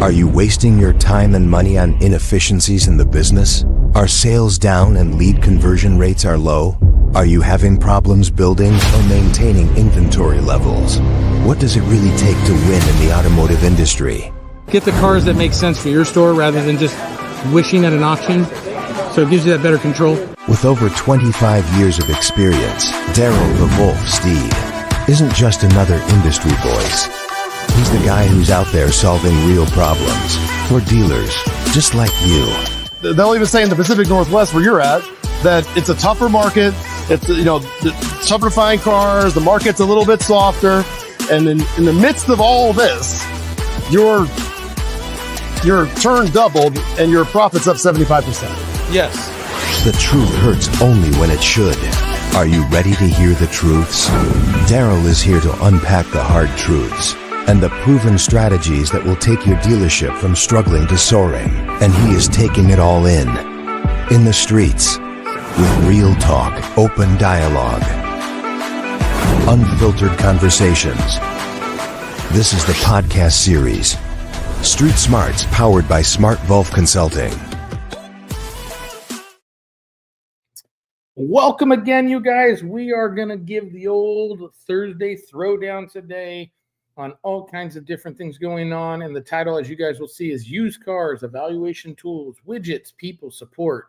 Are you wasting your time and money on inefficiencies in the business? Are sales down and lead conversion rates are low? Are you having problems building or maintaining inventory levels? What does it really take to win in the automotive industry? Get the cars that make sense for your store rather than just wishing at an auction, so it gives you that better control. With over 25 years of experience, Daryl the Wolf Steed isn't just another industry voice. He's the guy who's out there solving real problems for dealers just like you. They'll even say in the Pacific Northwest where you're at that it's a tougher market. It's, it's tougher to find cars. The market's a little bit softer. And in the midst of all this, your turn doubled and your profit's up 75%. Yes. The truth hurts only when it should. Are you ready to hear the truths? Daryl is here to unpack the hard truths and the proven strategies that will take your dealership from struggling to soaring. And he is taking it all in the streets, with real talk, open dialogue, unfiltered conversations. This is the podcast series, Street Smarts, powered by Smart Wolf Consulting. Welcome again, you guys. We are going to give the old Thursday throwdown today on all kinds of different things going on. And the title, as you guys will see, is Used Cars, Evaluation Tools, Widgets, People Support.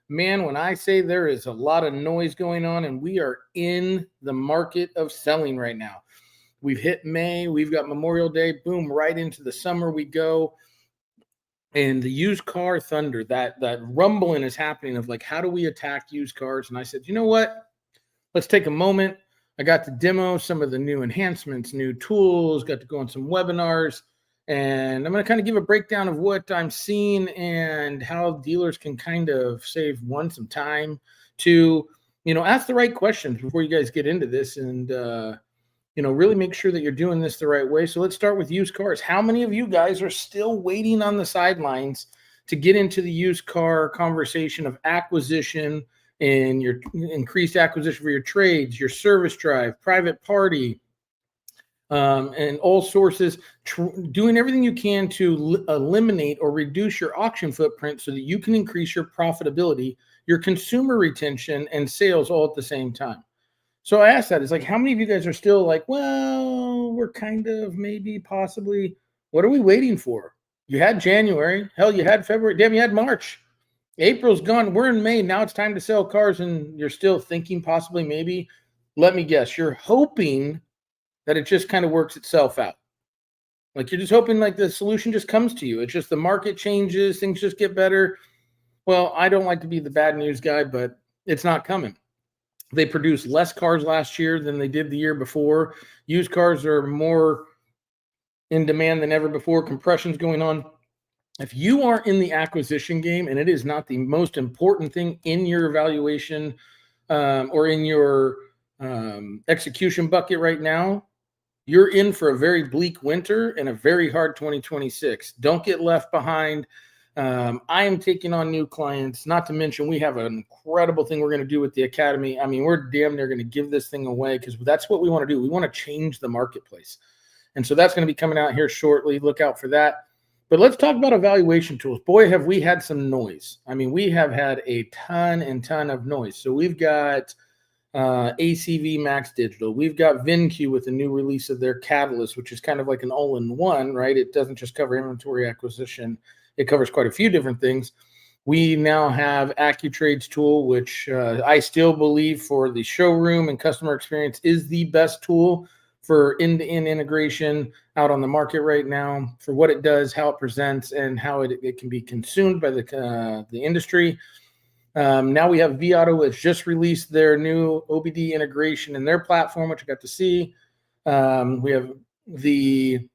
Man, when I say there is a lot of noise going on, and we are in the market of selling right now. We've hit May. We've got Memorial Day. Boom, right into the summer we go. And the used car thunder, that rumbling is happening of like, how do we attack used cars? And I said, you know what? Let's take a moment. I got to demo some of the new enhancements, new tools, got to go on some webinars, and I'm going to kind of give a breakdown of what I'm seeing and how dealers can kind of save some time, to, ask the right questions before you guys get into this and, really make sure that you're doing this the right way. So let's start with used cars. How many of you guys are still waiting on the sidelines to get into the used car conversation of acquisition and your increased acquisition for your trades, your service drive, private party, and all sources, doing everything you can to eliminate or reduce your auction footprint so that you can increase your profitability, your consumer retention, and sales all at the same time. So I asked that. It's like, how many of you guys are still like, well, we're kind of maybe possibly, what are we waiting for? You had January. Hell, you had February. Damn, you had March. April's gone. We're in May. Now it's time to sell cars, and you're still thinking possibly maybe. Let me guess. You're hoping that it just kind of works itself out. Like you're just hoping like the solution just comes to you. It's just the market changes. Things just get better. Well, I don't like to be the bad news guy, but it's not coming. They produced less cars last year than they did the year before. Used cars are more in demand than ever before. Compression's going on. If you are in the acquisition game, and it is not the most important thing in your evaluation or in your execution bucket right now, you're in for a very bleak winter and a very hard 2026. Don't get left behind. I am taking on new clients, not to mention we have an incredible thing we're going to do with the Academy. I mean, we're damn near going to give this thing away because that's what we want to do. We want to change the marketplace. And so that's going to be coming out here shortly. Look out for that. But let's talk about evaluation tools. Boy, have we had some noise. I mean, we have had a ton of noise. So we've got ACV Max Digital. We've got VinQ with the new release of their Catalyst, which is kind of like an all-in-one, right? It doesn't just cover inventory acquisition. It covers quite a few different things. We now have AccuTrade's tool, which I still believe for the showroom and customer experience is the best tool for end-to-end integration out on the market right now, for what it does, how it presents, and how it can be consumed by the industry. Now we have vAuto, which just released their new OBD integration in their platform, which I got to see. We have the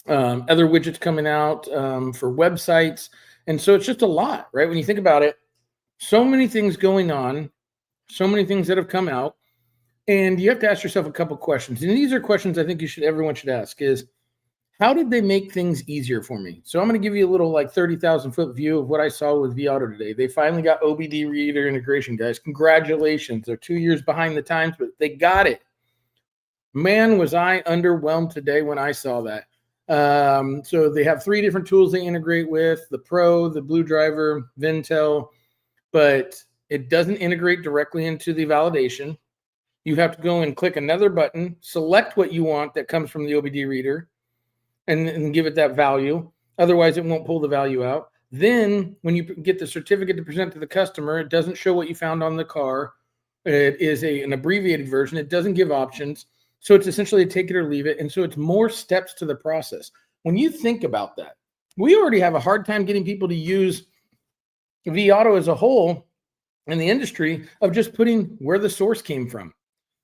other widgets coming out for websites. And so it's just a lot, right? When you think about it, so many things going on, so many things that have come out. And you have to ask yourself a couple questions. And these are questions I think everyone should ask is, how did they make things easier for me? So I'm going to give you a little like 30,000 foot view of what I saw with vAuto today. They finally got OBD reader integration, guys. Congratulations. They're 2 years behind the times, but they got it. Man, was I underwhelmed today when I saw that. So they have 3 different tools they integrate with: the Pro, the Blue Driver, Vintel, but it doesn't integrate directly into the validation. You have to go and click another button, select what you want that comes from the OBD reader, and give it that value. Otherwise, it won't pull the value out. Then when you get the certificate to present to the customer, it doesn't show what you found on the car. It is an abbreviated version. It doesn't give options. So it's essentially a take it or leave it. And so it's more steps to the process. When you think about that, we already have a hard time getting people to use vAuto as a whole in the industry of just putting where the source came from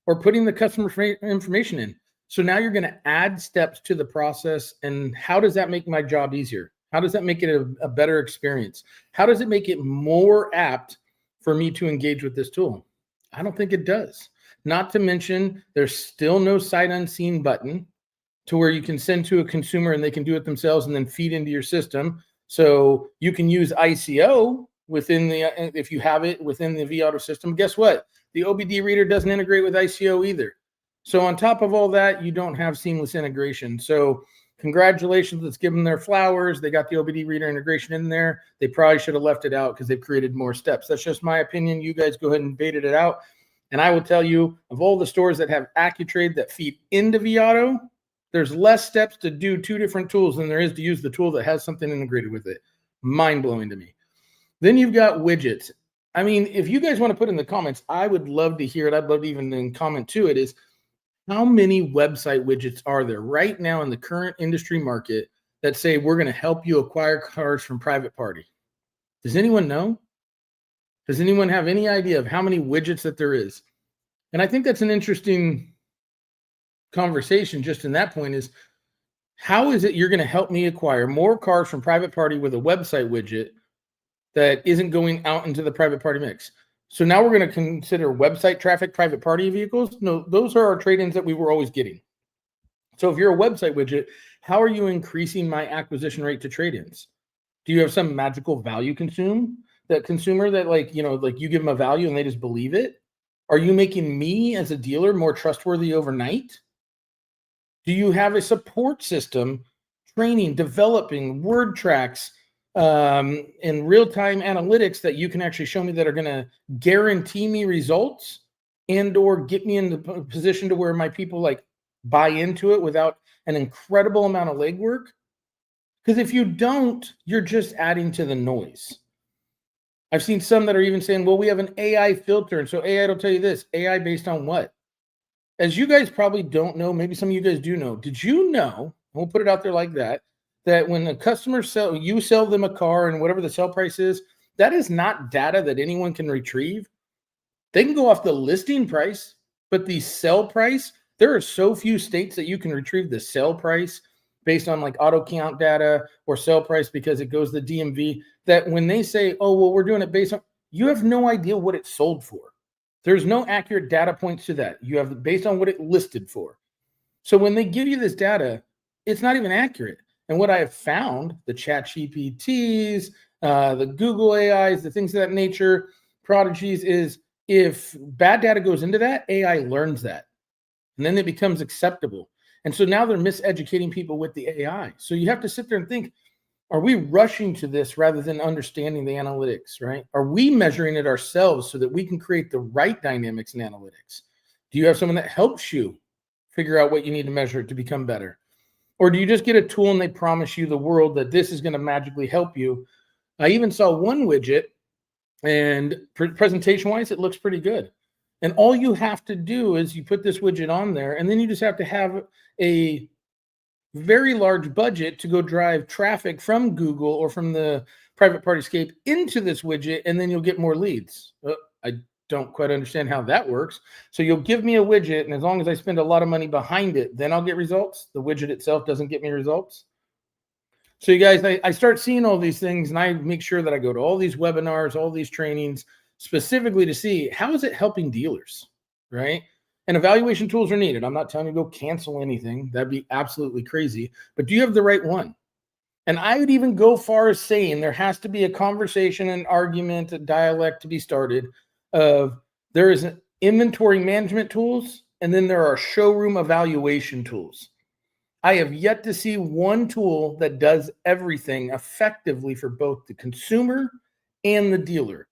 or putting the customer information in. So now you're going to add steps to the process. And how does that make my job easier? How does that make it a better experience? How does it make it more apt for me to engage with this tool? I don't think it does. Not to mention, there's still no sight unseen button to where you can send to a consumer and they can do it themselves and then feed into your system. So you can use ICO within the, if you have it within the vAuto system. Guess what? The OBD reader doesn't integrate with ICO either. So on top of all that, you don't have seamless integration. So congratulations, let's give them their flowers. They got the OBD reader integration in there. They probably should have left it out because they've created more steps. That's just my opinion. You guys go ahead and baited it out. And I will tell you, of all the stores that have AccuTrade that feed into vAuto, there's less steps to do 2 different tools than there is to use the tool that has something integrated with it. Mind-blowing to me. Then you've got widgets. I mean, if you guys want to put in the comments, I would love to hear it. I'd love to even comment to it is, how many website widgets are there right now in the current industry market that say we're going to help you acquire cars from private party? Does anyone know? Does anyone have any idea of how many widgets that there is? And I think that's an interesting conversation just in that point is, how is it you're going to help me acquire more cars from private party with a website widget that isn't going out into the private party mix? So now we're going to consider website traffic private party vehicles. No, those are our trade-ins that we were always getting. So if you're a website widget, how are you increasing my acquisition rate to trade-ins? Do you have some magical value consumer that like you give them a value and they just believe it? Are you making me as a dealer more trustworthy overnight? Do you have a support system, training, developing word tracks, and real-time analytics that you can actually show me that are going to guarantee me results and or get me in the position to where my people like buy into it without an incredible amount of legwork? Because if you don't, you're just adding to the noise. I've seen some that are even saying, well, we have an AI filter. And so AI will tell you this. AI based on what? As you guys probably don't know, maybe some of you guys do know. Did you know, we'll put it out there like that when the customer you sell them a car and whatever the sell price is, that is not data that anyone can retrieve. They can go off the listing price, but the sell price, there are so few states that you can retrieve the sell price based on like auto count data or sell price because it goes to the DMV, that when they say, oh, well, we're doing it based on, you have no idea what it sold for. There's no accurate data points to that. You have based on what it listed for. So when they give you this data, it's not even accurate. And what I have found, the chat GPTs, the Google AIs, the things of that nature, prodigies, is if bad data goes into that, AI learns that. And then it becomes acceptable. And so now they're miseducating people with the AI. So you have to sit there and think, are we rushing to this rather than understanding the analytics, right? Are we measuring it ourselves so that we can create the right dynamics and analytics? Do you have someone that helps you figure out what you need to measure to become better? Or do you just get a tool and they promise you the world that this is going to magically help you? I even saw one widget, and presentation-wise, it looks pretty good. And all you have to do is you put this widget on there, and then you just have to have a very large budget to go drive traffic from Google or from the private party scape into this widget, and then you'll get more leads. I don't quite understand how that works. So you'll give me a widget, and as long as I spend a lot of money behind it, then I'll get results. The widget itself doesn't get me results. So you guys, I start seeing all these things, and I make sure that I go to all these webinars, all these trainings, specifically to see how is it helping dealers, right? And evaluation tools are needed. I'm not telling you to go cancel anything. That'd be absolutely crazy. But do you have the right one? And I would even go far as saying there has to be a conversation, an argument, a dialect to be started of there is an inventory management tools, and then there are showroom evaluation tools. I have yet to see one tool that does everything effectively for both the consumer and the dealer.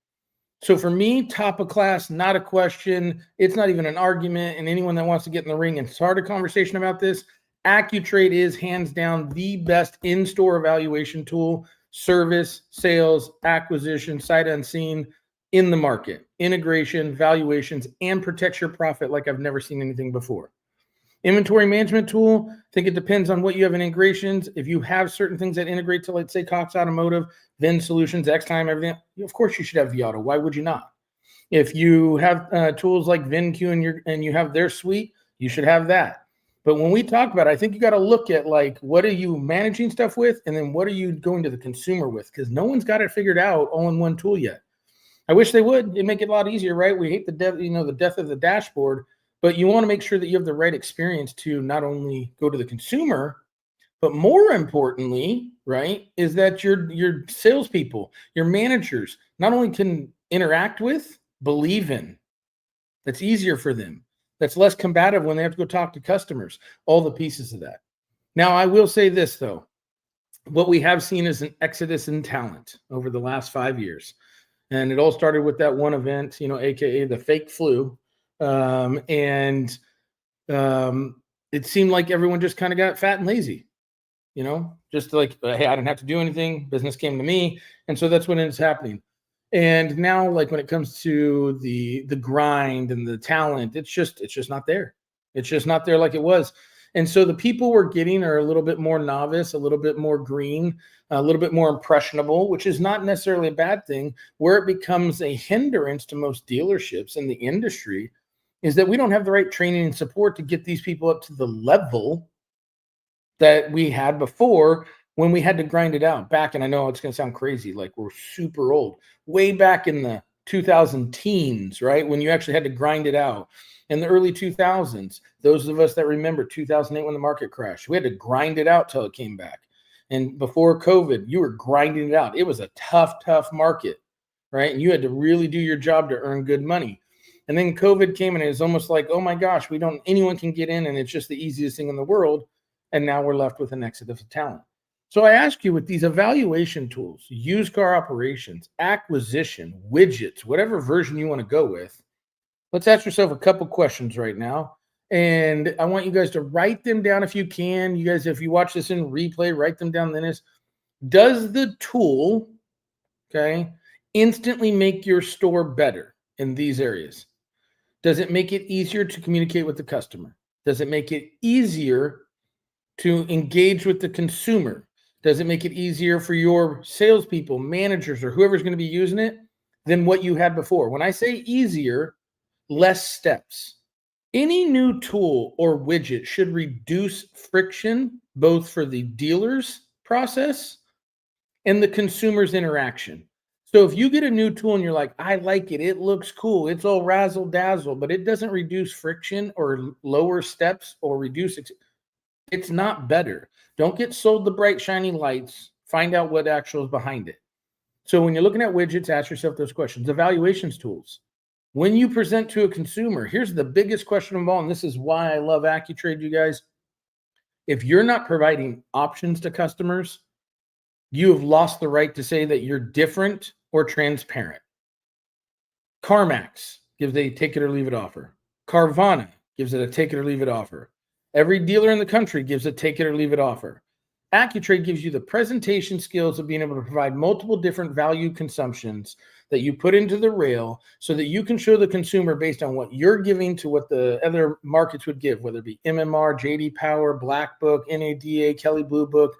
So for me, top of class, not a question. It's not even an argument. And anyone that wants to get in the ring and start a conversation about this, AccuTrade is hands down the best in-store evaluation tool, service, sales, acquisition, sight unseen in the market. Integration, valuations, and protects your profit like I've never seen anything before. Inventory management tool, I think it depends on what you have in integrations. If you have certain things that integrate to, let's say, Cox Automotive, Vin Solutions, X-Time, everything, of course you should have Viato. Why would you not? If you have tools like VinQ and you have their suite, you should have that. But when we talk about it, I think you got to look at like, what are you managing stuff with? And then what are you going to the consumer with? Because no one's got it figured out all in one tool yet. I wish they would. It'd make it a lot easier, right? We hate the death of the dashboard. But you want to make sure that you have the right experience to not only go to the consumer, but more importantly, right, is that your salespeople, your managers, not only can interact with, believe in. That's easier for them. That's less combative when they have to go talk to customers. All the pieces of that. Now, I will say this, though. What we have seen is an exodus in talent over the last 5 years. And it all started with that one event, AKA the fake flu. It seemed like everyone just kind of got fat and lazy, just like, hey, I didn't have to do anything. Business came to me. And so that's when it's happening. And now, like when it comes to the grind and the talent, it's just not there. It's just not there like it was. And so the people we're getting are a little bit more novice, a little bit more green, a little bit more impressionable, which is not necessarily a bad thing. Where it becomes a hindrance to most dealerships in the industry is that we don't have the right training and support to get these people up to the level that we had before when we had to grind it out back. And I know it's going to sound crazy, like we're super old, way back in the 2000 teens, right? When you actually had to grind it out. In the early 2000s, those of us that remember 2008 when the market crashed, we had to grind it out till it came back. And before COVID, you were grinding it out. It was a tough market, right? And you had to really do your job to earn good money. And then COVID came and it was almost like, oh my gosh, anyone can get in and it's just the easiest thing in the world. And now we're left with an exodus of talent. So I ask you, with these evaluation tools, used car operations, acquisition, widgets, whatever version you want to go with, let's ask yourself a couple questions right now. And I want you guys to write them down if you can. You guys, if you watch this in replay, write them down. Then does the tool, instantly make your store better in these areas? Does it make it easier to communicate with the customer? Does it make it easier to engage with the consumer? Does it make it easier for your salespeople, managers, or whoever's going to be using it than what you had before? When I say easier, less steps. Any new tool or widget should reduce friction, both for the dealer's process and the consumer's interaction. So if you get a new tool and you're like, I like it, it looks cool, it's all razzle dazzle, but it doesn't reduce friction or lower steps or reduce it's not better. Don't get sold the bright, shiny lights. Find out what actual is behind it. So when you're looking at widgets, ask yourself those questions. Evaluations tools. When you present to a consumer, here's the biggest question of all, and this is why I love AccuTrade, you guys. If you're not providing options to customers, you have lost the right to say that you're different or transparent. CarMax gives a take it or leave it offer. Carvana gives it a take it or leave it offer. Every dealer in the country gives a take it or leave it offer. AccuTrade gives you the presentation skills of being able to provide multiple different value consumptions that you put into the rail so that you can show the consumer based on what you're giving to what the other markets would give, whether it be MMR, JD Power, Black Book, NADA, Kelley Blue Book,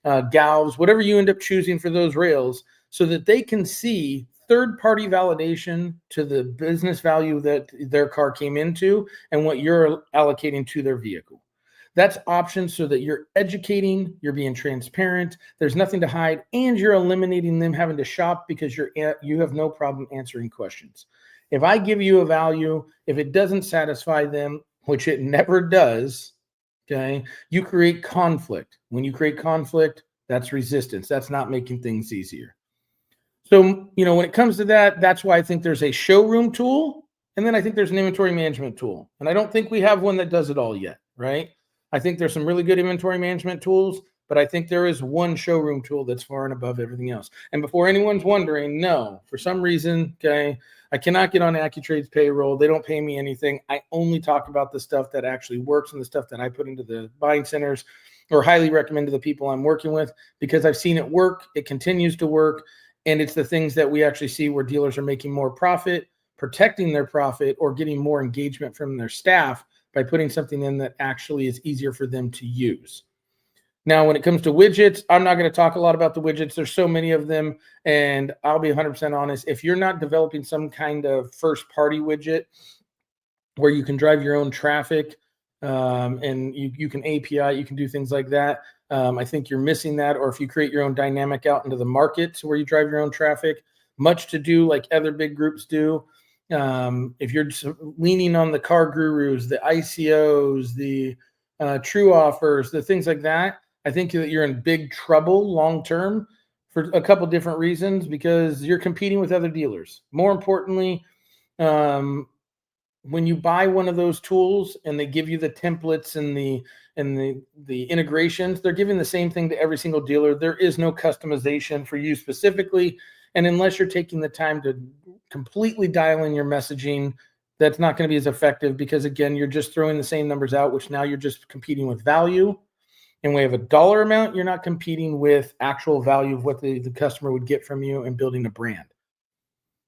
Galves, whatever you end up choosing for those rails, so that they can see third-party validation to the business value that their car came into and what you're allocating to their vehicle. That's options so that you're educating, you're being transparent, there's nothing to hide, and you're eliminating them having to shop because you have no problem answering questions. If I give you a value, if it doesn't satisfy them, which it never does, you create conflict. When you create conflict, that's resistance. That's not making things easier. So, when it comes to that, that's why I think there's a showroom tool, and then I think there's an inventory management tool. And I don't think we have one that does it all yet, right? I think there's some really good inventory management tools, but I think there is one showroom tool that's far and above everything else. And before anyone's wondering, no, for some reason, okay, I cannot get on AccuTrade's payroll. They don't pay me anything. I only talk about the stuff that actually works and the stuff that I put into the buying centers or highly recommend to the people I'm working with, because I've seen it work. It continues to work. And it's the things that we actually see where dealers are making more profit, protecting their profit, or getting more engagement from their staff by putting something in that actually is easier for them to use. Now, when it comes to widgets, I'm not going to talk a lot about the widgets. There's so many of them. And I'll be 100% honest. If you're not developing some kind of first-party widget where you can drive your own traffic, and you can API, you can do things like that. I think you're missing that. Or if you create your own dynamic out into the markets where you drive your own traffic, much to do like other big groups do. If you're leaning on the car gurus, the ICOs, the true offers, the things like that, I think that you're in big trouble long term for a couple different reasons, because you're competing with other dealers. More importantly, when you buy one of those tools and they give you the templates and the integrations, they're giving the same thing to every single dealer. There is no customization for you specifically. And unless you're taking the time to completely dial in your messaging, that's not going to be as effective, because again, you're just throwing the same numbers out, which now you're just competing with value. In way of a dollar amount, you're not competing with actual value of what the customer would get from you and building a brand.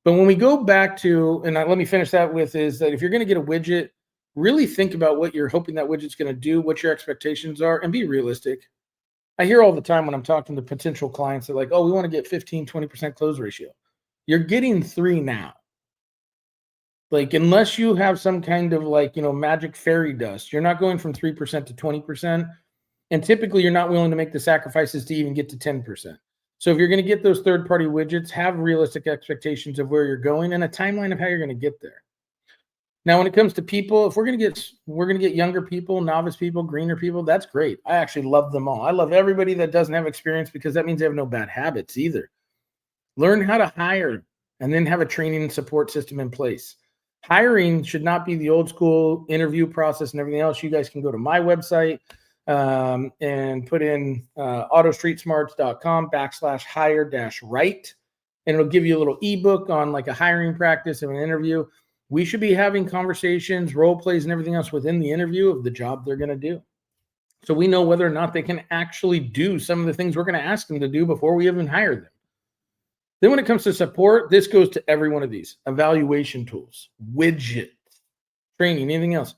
But when we go back to, and let me finish that with, is that if you're going to get a widget, really think about what you're hoping that widget's going to do, what your expectations are, and be realistic. I hear all the time when I'm talking to potential clients, they're like, oh, we want to get 15, 20% close ratio. You're getting 3 now. Like, unless you have some kind of like, magic fairy dust, you're not going from 3% to 20%. And typically you're not willing to make the sacrifices to even get to 10%. So if you're going to get those third-party widgets, have realistic expectations of where you're going and a timeline of how you're going to get there. Now, when it comes to people, if we're going to get younger people, novice people, greener people, that's great. I actually love them all. I love everybody that doesn't have experience, because that means they have no bad habits either. Learn how to hire and then have a training and support system in place. Hiring should not be the old school interview process and everything else. You guys can go to my website and put in autostreetsmarts.com/hire-right, and it'll give you a little ebook on like a hiring practice of an interview. We should be having conversations, role plays, and everything else within the interview of the job they're going to do. So we know whether or not they can actually do some of the things we're going to ask them to do before we even hire them. Then when it comes to support, this goes to every one of these: evaluation tools, widgets, training, anything else.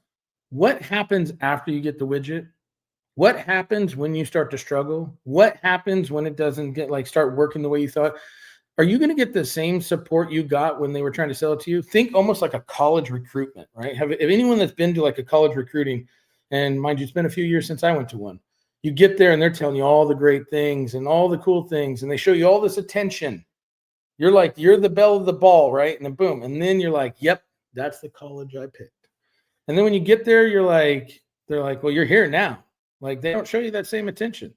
What happens after you get the widget? What happens when you start to struggle? What happens when it doesn't start working the way you thought? Are you going to get the same support you got when they were trying to sell it to you? Think almost like a college recruitment, right? If anyone that's been to like a college recruiting, and mind you, it's been a few years since I went to one. You get there and they're telling you all the great things and all the cool things, and they show you all this attention. You're like, you're the belle of the ball, right? And then boom. And then you're like, yep, that's the college I picked. And then when you get there, they're like, well, you're here now. Like, they don't show you that same attention.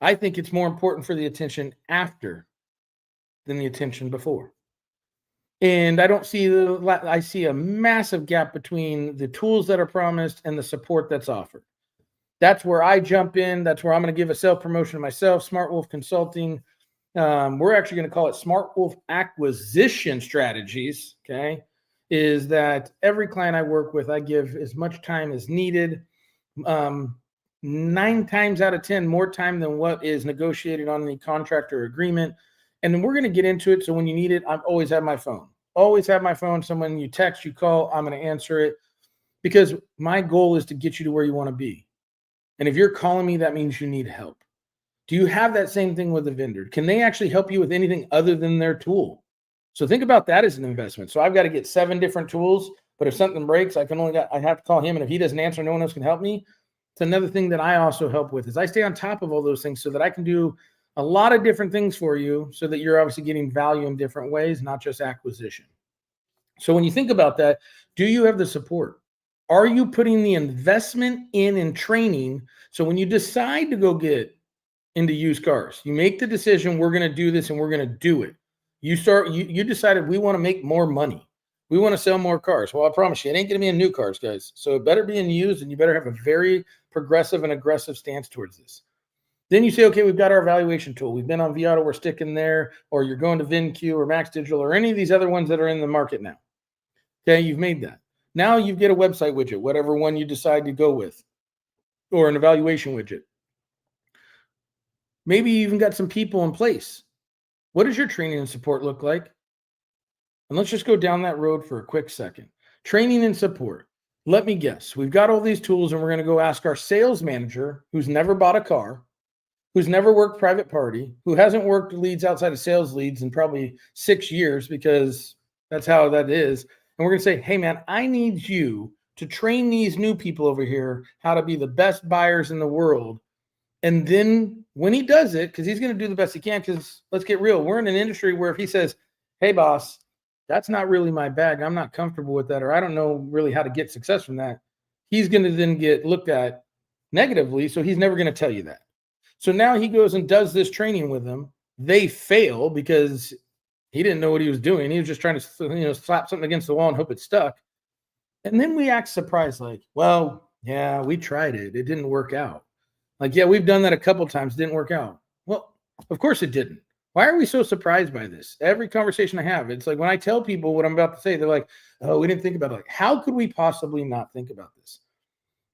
I think it's more important for the attention after than the attention before. And I see a massive gap between the tools that are promised and the support that's offered. That's where I jump in. That's where I'm going to give a self-promotion to myself, Smart Wolf Consulting. We're actually going to call it Smart Wolf Acquisition Strategies, okay? Is that every client I work with, I give as much time as needed. 9 times out of 10 more time than what is negotiated on the contract or agreement. And then we're going to get into it. So when you need it, I've always had my phone. Always have my phone. So when you text, you call, I'm going to answer it, because my goal is to get you to where you want to be. And if you're calling me, that means you need help. Do you have that same thing with a vendor? Can they actually help you with anything other than their tool? So think about that as an investment. So I've got to get 7 different tools, but if something breaks, I have to call him. And if he doesn't answer, no one else can help me. It's another thing that I also help with, is I stay on top of all those things so that I can do a lot of different things for you, so that you're obviously getting value in different ways, not just acquisition. So when you think about that, do you have the support? Are you putting the investment in training? So when you decide to go get into used cars, you make the decision, we're going to do this and we're going to do it. You decided we want to make more money. We want to sell more cars. Well, I promise you, it ain't going to be in new cars, guys. So it better be in used, and you better have a very progressive and aggressive stance towards this. Then you say, okay, we've got our evaluation tool. We've been on Viato, we're sticking there, or you're going to VinQ or Max Digital or any of these other ones that are in the market now. Okay, you've made that. Now you get a website widget, whatever one you decide to go with, or an evaluation widget. Maybe you even got some people in place. What does your training and support look like? And let's just go down that road for a quick second. Training and support. Let me guess. We've got all these tools, and we're going to go ask our sales manager, who's never bought a car, who's never worked private party, who hasn't worked leads outside of sales leads in probably 6 years, because that's how that is. And we're going to say, hey, man, I need you to train these new people over here how to be the best buyers in the world. And then when he does it, because he's going to do the best he can, because let's get real, we're in an industry where if he says, hey, boss, that's not really my bag, I'm not comfortable with that, or I don't know really how to get success from that, he's going to then get looked at negatively. So he's never going to tell you that. So now he goes and does this training with them. They fail because he didn't know what he was doing. He was just trying to, slap something against the wall and hope it stuck. And then we act surprised, like, well, yeah, we tried it. It didn't work out. Like, yeah, we've done that a couple times. It didn't work out. Well, of course it didn't. Why are we so surprised by this? Every conversation I have, it's like when I tell people what I'm about to say, they're like, oh, we didn't think about it. Like, how could we possibly not think about this?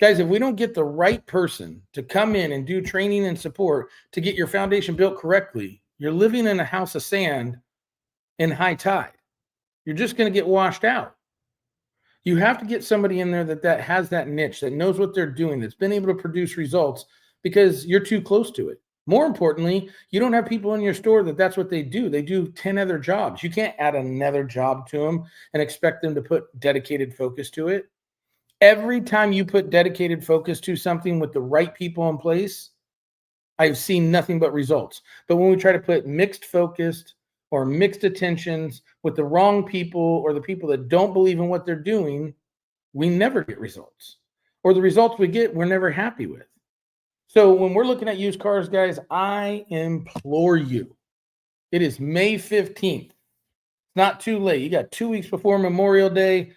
Guys, if we don't get the right person to come in and do training and support to get your foundation built correctly, you're living in a house of sand in high tide. You're just going to get washed out. You have to get somebody in there that has that niche, that knows what they're doing, that's been able to produce results, because you're too close to it. More importantly, you don't have people in your store that's what they do. They do 10 other jobs. You can't add another job to them and expect them to put dedicated focus to it. Every time you put dedicated focus to something with the right people in place, I've seen nothing but results. But when we try to put mixed focused or mixed attentions with the wrong people or the people that don't believe in what they're doing, we never get results. Or the results we get, we're never happy with. So when we're looking at used cars, guys, I implore you. It is May 15th. It's not too late. You got 2 weeks before Memorial Day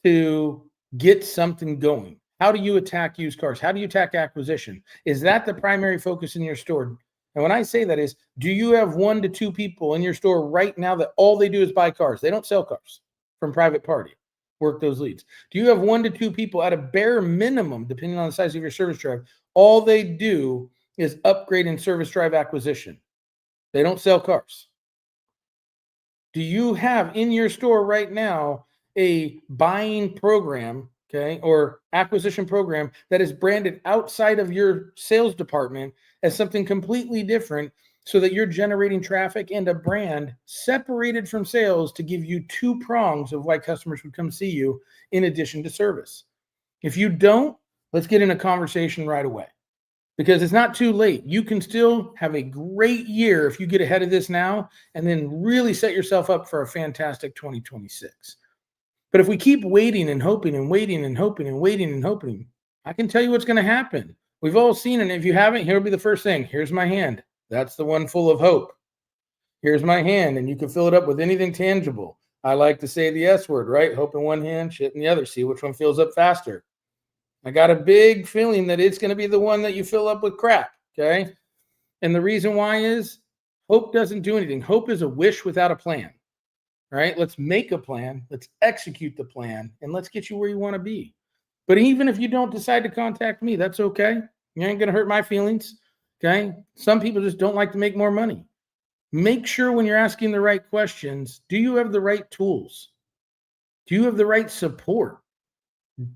to get something going. How do you attack used cars? How do you attack acquisition? Is that the primary focus in your store? And when I say that is, do you have 1 to 2 people in your store right now that all they do is buy cars? They don't sell cars from private party. Work those leads. Do you have 1 to 2 people at a bare minimum, depending on the size of your service drive, all they do is upgrade and service drive acquisition? They don't sell cars. Do you have in your store right now a buying program, okay, or acquisition program that is branded outside of your sales department as something completely different, so that you're generating traffic and a brand separated from sales to give you 2 prongs of why customers would come see you in addition to service? If you don't, let's get in a conversation right away, because it's not too late. You can still have a great year if you get ahead of this now and then really set yourself up for a fantastic 2026. But if we keep waiting and hoping and waiting and hoping and waiting and hoping, I can tell you what's going to happen. We've all seen it. And if you haven't, here'll be the first thing. Here's my hand. That's the one full of hope. Here's my hand, and you can fill it up with anything tangible. I like to say the S word, right? Hope in one hand, shit in the other. See which one fills up faster. I got a big feeling that it's going to be the one that you fill up with crap, okay? And the reason why is hope doesn't do anything. Hope is a wish without a plan. All right, let's make a plan, let's execute the plan, and let's get you where you want to be. But even if you don't decide to contact me, that's okay. You ain't going to hurt my feelings, okay? Some people just don't like to make more money. Make sure when you're asking the right questions, do you have the right tools? Do you have the right support?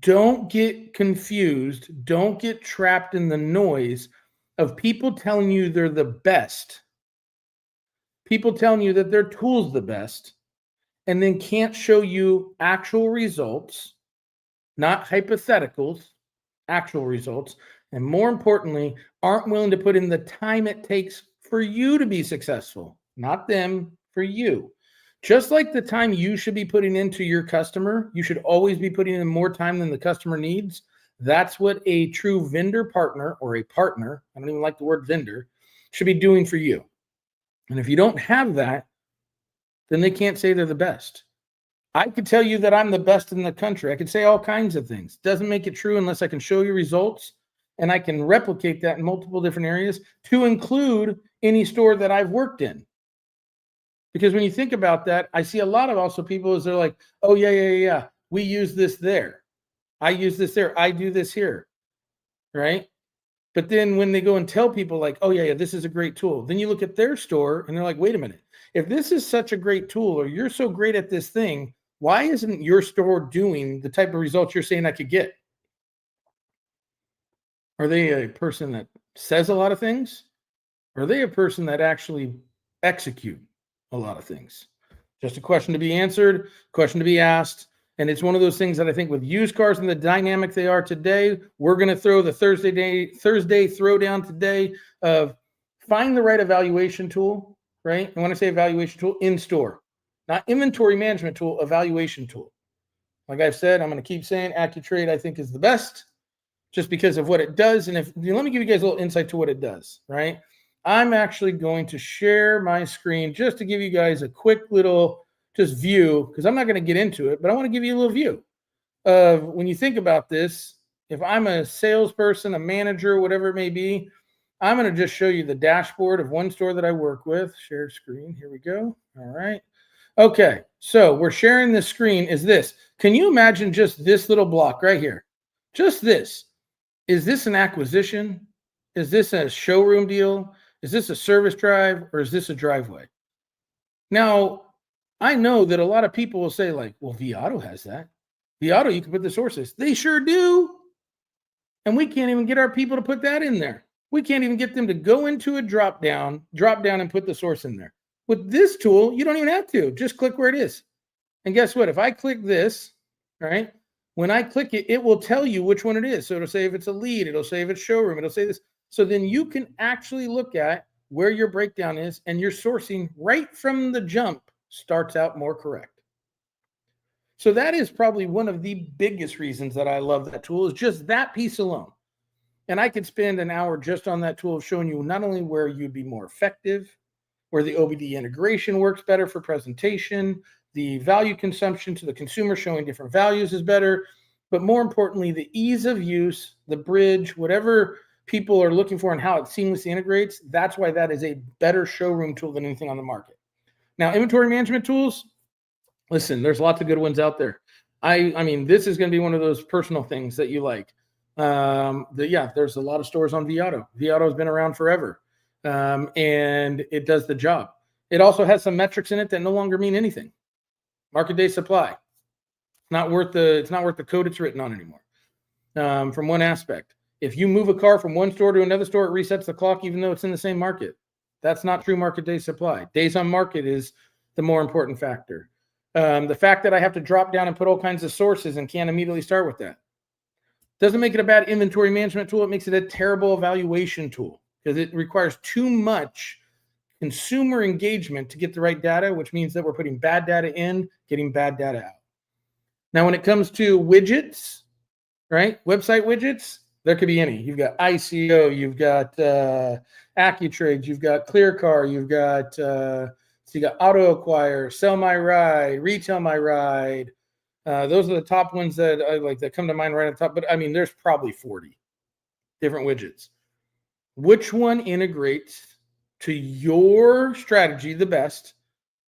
Don't get confused. Don't get trapped in the noise of people telling you they're the best. People telling you that their tool's the best, and then can't show you actual results, not hypotheticals, actual results, and more importantly, aren't willing to put in the time it takes for you to be successful, not them, for you. Just like the time you should be putting into your customer, you should always be putting in more time than the customer needs. That's what a true vendor partner, or a partner, I don't even like the word vendor, should be doing for you. And if you don't have that, then they can't say they're the best. I could tell you that I'm the best in the country. I could say all kinds of things. Doesn't make it true unless I can show you results, and I can replicate that in multiple different areas to include any store that I've worked in. Because when you think about that, I see a lot of also people is they're like, oh, yeah. We use this there. I use this there. I do this here. Right? But then when they go and tell people like, oh, yeah, this is a great tool. Then you look at their store and they're like, wait a minute. If this is such a great tool or you're so great at this thing, why isn't your store doing the type of results you're saying I could get? Are they a person that says a lot of things? Or are they a person that actually execute a lot of things? Just a question to be answered, question to be asked. And it's one of those things that I think with used cars and the dynamic they are today, we're going to throw the Thursday throwdown today of find the right evaluation tool, right? And when I say evaluation tool, in store, not inventory management tool, evaluation tool. Like I've said, I'm going to keep saying AccuTrade I think is the best just because of what it does. And let me give you guys a little insight to what it does, right? I'm actually going to share my screen just to give you guys a quick little just view, because I'm not going to get into it, but I want to give you a little view of when you think about this. If I'm a salesperson, a manager, whatever it may be, I'm going to just show you the dashboard of one store that I work with. Share screen. Here we go. All right. Okay. So we're sharing the screen is this. Can you imagine just this little block right here? Just this. Is this an acquisition? Is this a showroom deal? Is this a service drive or is this a driveway? Now, I know that a lot of people will say like, well, vAuto has that. vAuto, you can put the sources. They sure do. And we can't even get our people to put that in there. We can't even get them to go into a drop down and put the source in there. With this tool, you don't even have to. Just click where it is. And guess what? If I click this, right? When I click it, it will tell you which one it is. So it'll say if it's a lead, it'll say if it's showroom, it'll say this. So then you can actually look at where your breakdown is and your sourcing right from the jump starts out more correct. So that is probably one of the biggest reasons that I love that tool is just that piece alone. And I could spend an hour just on that tool showing you not only where you'd be more effective, where the OBD integration works better for presentation, the value consumption to the consumer showing different values is better, but more importantly, the ease of use, the bridge, whatever people are looking for and how it seamlessly integrates, that's why that is a better showroom tool than anything on the market. Now, inventory management tools, listen, there's lots of good ones out there. I mean, this is going to be one of those personal things that you like. There's a lot of stores on vAuto. vAuto has been around forever, and it does the job. It also has some metrics in it that no longer mean anything. Market day supply. It's not worth the code it's written on anymore. From one aspect, if you move a car from one store to another store, it resets the clock even though it's in the same market. That's not true market day supply. Days on market is the more important factor. The fact that I have to drop down and put all kinds of sources and can't immediately start with that doesn't make it a bad inventory management tool. It makes it a terrible evaluation tool because it requires too much consumer engagement to get the right data, which means that we're putting bad data in, getting bad data out. Now, when it comes to widgets, right? Website widgets, there could be any. You've got ICO, you've got AccuTrade, you've got ClearCar, you've got Auto Acquire, Sell My Ride, Retail My Ride. Those are the top ones that I like that come to mind right on top. But I mean, there's probably 40 different widgets. Which one integrates to your strategy the best?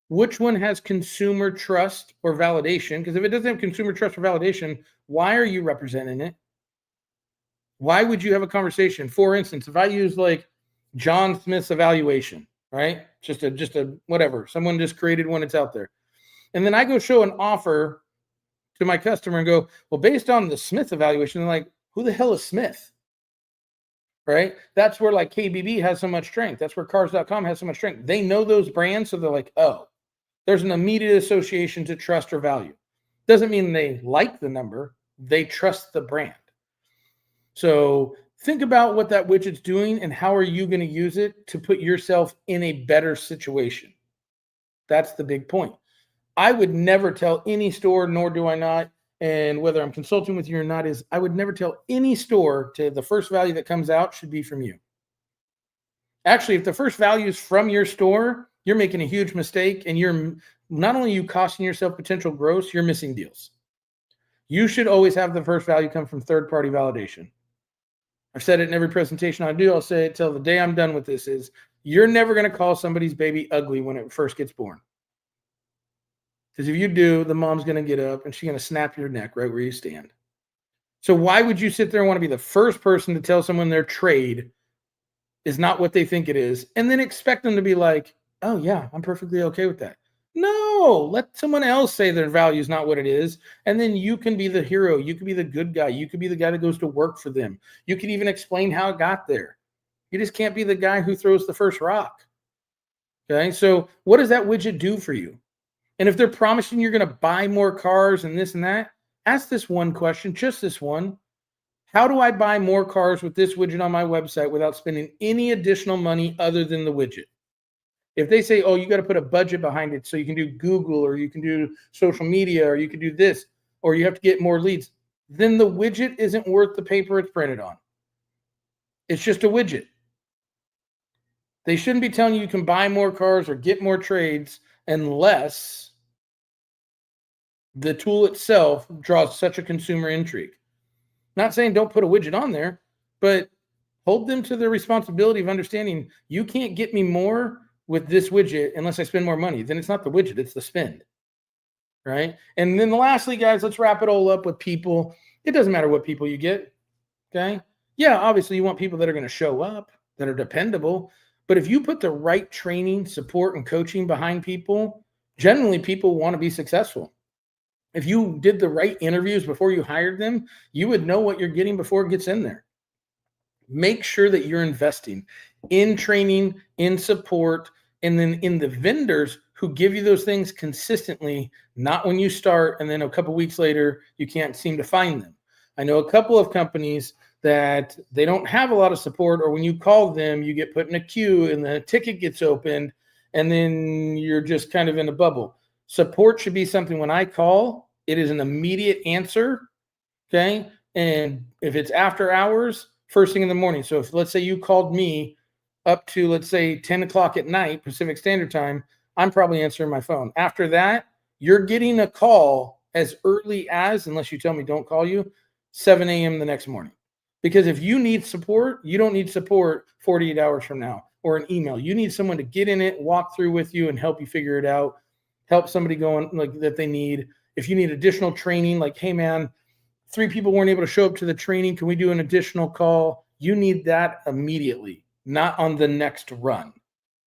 Which one has consumer trust or validation? Because if it doesn't have consumer trust or validation, why are you representing it? Why would you have a conversation? For instance, if I use like John Smith's evaluation, right? Just a whatever. Someone just created one, it's out there. And then I go show an offer to my customer and go, well, based on the Smith evaluation, they're like, who the hell is Smith? Right? That's where like KBB has so much strength. That's where cars.com has so much strength. They know those brands. So they're like, oh, there's an immediate association to trust or value. Doesn't mean they like the number. They trust the brand. So think about what that widget's doing and how are you going to use it to put yourself in a better situation. That's the big point. I would never tell any store, nor do I not, and whether I'm consulting with you or not, is I would never tell any store to the first value that comes out should be from you. Actually, if the first value is from your store, you're making a huge mistake and you're not only are you costing yourself potential gross, you're missing deals. You should always have the first value come from third-party validation. I've said it in every presentation I do. I'll say it till the day I'm done with this is you're never going to call somebody's baby ugly when it first gets born. Because if you do, the mom's going to get up and she's going to snap your neck right where you stand. So why would you sit there and want to be the first person to tell someone their trade is not what they think it is and then expect them to be like, oh, yeah, I'm perfectly okay with that? No, let someone else say their value is not what it is. And then you can be the hero. You can be the good guy. You could be the guy that goes to work for them. You can even explain how it got there. You just can't be the guy who throws the first rock. Okay, so what does that widget do for you? And if they're promising you're going to buy more cars and this and that, ask this one question, just this one. How do I buy more cars with this widget on my website without spending any additional money other than the widget? If they say, oh, you got to put a budget behind it so you can do Google or you can do social media or you can do this or you have to get more leads, then the widget isn't worth the paper it's printed on. It's just a widget. They shouldn't be telling you can buy more cars or get more trades unless the tool itself draws such a consumer intrigue. Not saying don't put a widget on there, but hold them to the responsibility of understanding you can't get me more with this widget unless I spend more money. Then it's not the widget, it's the spend, right? And then lastly, guys, let's wrap it all up with people. It doesn't matter what people you get, okay? Yeah, obviously you want people that are going to show up, that are dependable. But if you put the right training, support, and coaching behind people, generally people want to be successful. If you did the right interviews before you hired them, you would know what you're getting before it gets in there. Make sure that you're investing in training, in support, and then in the vendors who give you those things consistently, not when you start and then a couple weeks later, you can't seem to find them. I know a couple of companies that they don't have a lot of support, or when you call them, you get put in a queue and the ticket gets opened and then you're just kind of in a bubble. Support should be something when I call, it is an immediate answer, okay? And if it's after hours, first thing in the morning. So if let's say you called me up to, let's say 10 o'clock at night, Pacific Standard Time, I'm probably answering my phone. After that, you're getting a call as early as, unless you tell me don't call you, 7 a.m. the next morning. Because if you need support, you don't need support 48 hours from now or an email. You need someone to get in it, walk through with you and help you figure it out, help somebody going like that they need. If you need additional training, like, hey man, 3 people weren't able to show up to the training. Can we do an additional call? You need that immediately, not on the next run.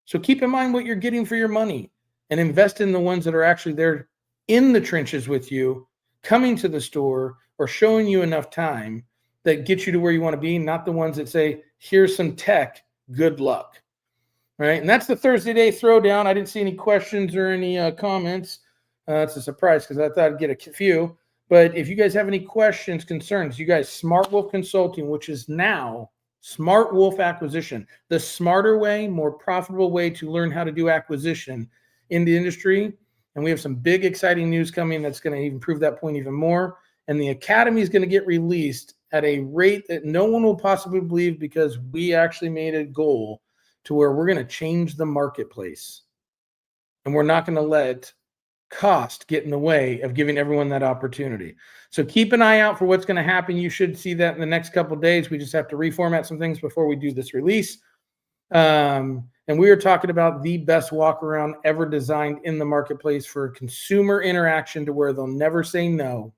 So keep in mind what you're getting for your money and invest in the ones that are actually there in the trenches with you, coming to the store or showing you enough time that gets you to where you want to be, not the ones that say, here's some tech, good luck. Right? And that's the Thursday Day Throwdown. I didn't see any questions or any comments. It's a surprise because I thought I'd get a few. But if you guys have any questions, concerns, you guys, Smart Wolf Consulting, which is now Smart Wolf Acquisition, the smarter way, more profitable way to learn how to do acquisition in the industry. And we have some big, exciting news coming that's going to even prove that point even more. And the Academy is going to get released at a rate that no one will possibly believe, because we actually made a goal to where we're going to change the marketplace. And we're not going to let cost get in the way of giving everyone that opportunity. So keep an eye out for what's going to happen. You should see that in the next couple of days. We just have to reformat some things before we do this release. And we are talking about the best walk around ever designed in the marketplace for consumer interaction, to where they'll never say no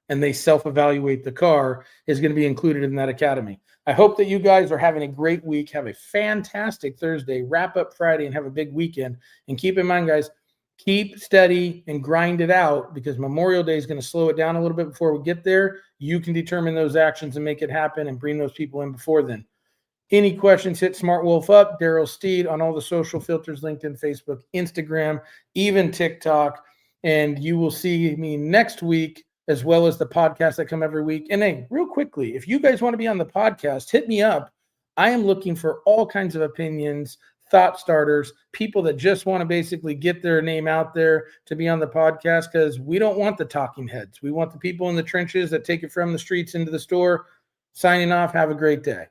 and they self-evaluate the car, is going to be included in that academy. I hope that you guys are having a great week. Have a fantastic Thursday, wrap up Friday, and have a big weekend. And keep in mind, guys, keep steady and grind it out, because Memorial Day is going to slow it down a little bit before we get there. You can determine those actions and make it happen and bring those people in before then. Any questions, hit Smart Wolf up, Daryl Steed on all the social filters, LinkedIn, Facebook, Instagram, even TikTok. And you will see me next week, as well as the podcasts that come every week. And hey, real quickly, if you guys want to be on the podcast, hit me up. I am looking for all kinds of opinions, thought starters, people that just want to basically get their name out there to be on the podcast, because we don't want the talking heads. We want the people in the trenches that take it from the streets into the store. Signing off. Have a great day.